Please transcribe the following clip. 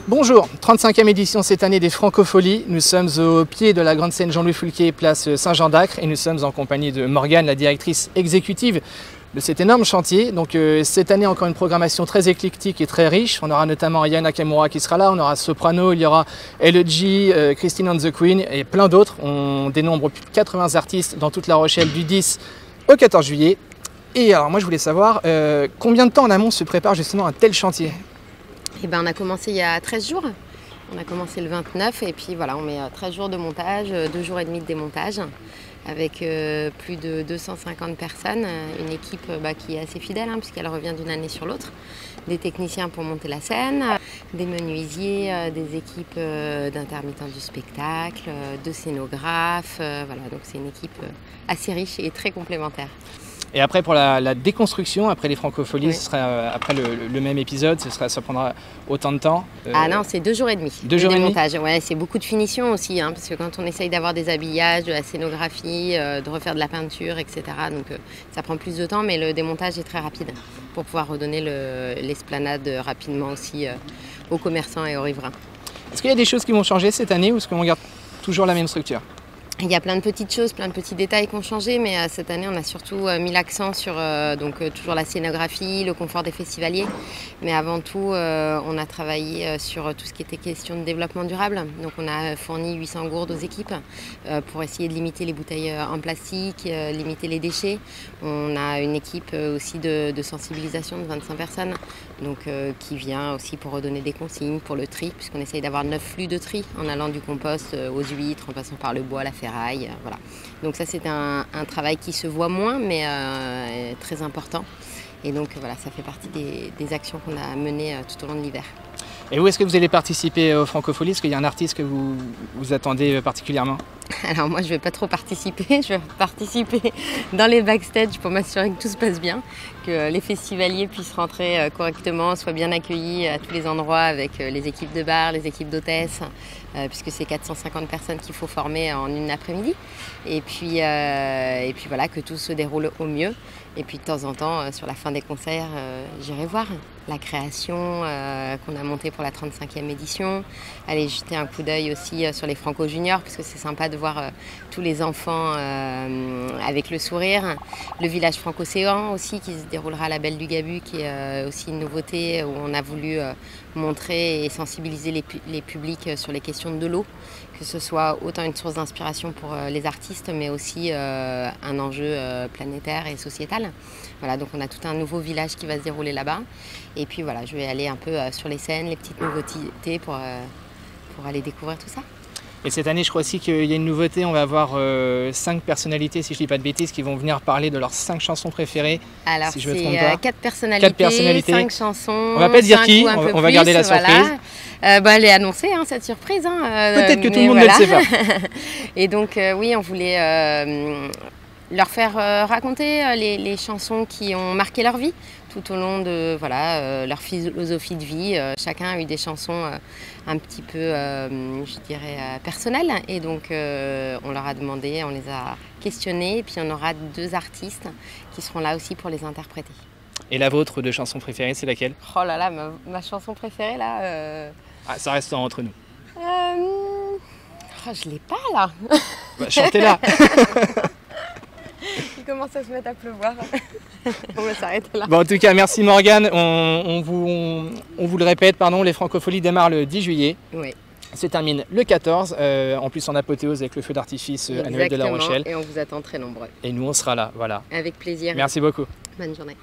Bonjour, 35e édition cette année des Francofolies. Nous sommes au pied de la grande scène Jean-Louis Foulquier, place Saint-Jean-d'Acre, et nous sommes en compagnie de Morgane, la directrice exécutive de cet énorme chantier. Donc cette année, encore une programmation très éclectique et très riche. On aura notamment Aya Nakamura qui sera là, on aura Soprano, il y aura Elegy, Christine and the Queen et plein d'autres. On dénombre plus de 80 artistes dans toute La Rochelle du 10 au 14 juillet. Et alors moi je voulais savoir combien de temps en amont se prépare justement un tel chantier? Eh ben, on a commencé il y a 13 jours. On a commencé le 29 et puis voilà, on met 13 jours de montage, 2 jours et demi de démontage avec plus de 250 personnes, une équipe qui est assez fidèle puisqu'elle revient d'une année sur l'autre, des techniciens pour monter la scène, des menuisiers, des équipes d'intermittents du spectacle, de scénographes, voilà, donc c'est une équipe assez riche et très complémentaire. Et après pour la déconstruction, après les Francofolies, oui. Ce sera après le même épisode, ça prendra autant de temps Ah non, c'est 2 jours et demi. 2 jours et demi. Ouais, c'est beaucoup de finition aussi, parce que quand on essaye d'avoir des habillages, de la scénographie, de refaire de la peinture, etc. Donc ça prend plus de temps, mais le démontage est très rapide pour pouvoir redonner l'esplanade rapidement aussi aux commerçants et aux riverains. Est-ce qu'il y a des choses qui vont changer cette année ou est-ce qu'on garde toujours la même structure ? Il y a plein de petites choses, plein de petits détails qui ont changé, mais cette année, on a surtout mis l'accent sur toujours la scénographie, le confort des festivaliers. Mais avant tout, on a travaillé sur tout ce qui était question de développement durable. Donc on a fourni 800 gourdes aux équipes pour essayer de limiter les bouteilles en plastique, limiter les déchets. On a une équipe aussi de sensibilisation de 25 personnes donc, qui vient aussi pour redonner des consignes pour le tri, puisqu'on essaye d'avoir 9 flux de tri en allant du compost aux huîtres, en passant par le bois, la ferraille, voilà. Donc ça c'est un travail qui se voit moins mais très important et donc voilà, ça fait partie des actions qu'on a menées tout au long de l'hiver. Et où est-ce que vous allez participer aux Francofolies? Est-ce qu'il y a un artiste que vous attendez particulièrement? Alors moi je ne vais pas trop participer, je vais participer dans les backstage pour m'assurer que tout se passe bien, que les festivaliers puissent rentrer correctement, soient bien accueillis à tous les endroits avec les équipes de bar, les équipes d'hôtesses, puisque c'est 450 personnes qu'il faut former en une après-midi. Et puis voilà, que tout se déroule au mieux. Et puis de temps en temps, sur la fin des concerts, j'irai voir la création qu'on a montée pour la 35e édition. Aller jeter un coup d'œil aussi sur les Franco Juniors, parce que c'est sympa de voir tous les enfants avec le sourire. Le village Franco-Océan aussi, qui se déroulera à la Belle du Gabu, qui est aussi une nouveauté où on a voulu montrer et sensibiliser les publics sur les questions de l'eau, que ce soit autant une source d'inspiration pour les artistes, mais aussi un enjeu planétaire et sociétal. Voilà, donc on a tout un nouveau village qui va se dérouler là-bas. Et puis voilà, je vais aller un peu sur les scènes, les petites nouveautés pour aller découvrir tout ça. Et cette année, je crois aussi qu'il y a une nouveauté, on va avoir 5 personnalités, si je ne dis pas de bêtises, qui vont venir parler de leurs 5 chansons préférées. Alors si je me trompe pas. 4 personnalités, 5 chansons. On va pas dire qui, on va garder la surprise. Voilà. Elle est annoncée, cette surprise. Peut-être que tout le monde ne le sait pas. Et donc oui, on voulait leur faire raconter les chansons qui ont marqué leur vie tout au long de leur philosophie de vie. Chacun a eu des chansons un petit peu, je dirais, personnelles. Et donc on leur a demandé, on les a questionnés. Et puis on aura 2 artistes qui seront là aussi pour les interpréter. Et la vôtre de chanson préférée, c'est laquelle? Oh là là, ma chanson préférée là... Ah, ça reste entre nous. Je l'ai pas là. Bah, chantez-la. Il commence à se mettre à pleuvoir. On va s'arrêter là. Bon, en tout cas, merci Morgane. On vous le répète, les Francofolies démarrent le 10 juillet. Oui. Se termine le 14, en plus en apothéose avec le feu d'artifice annuel de La Rochelle. Et on vous attend très nombreux. Et nous, on sera là, voilà. Avec plaisir. Merci beaucoup. Bonne journée.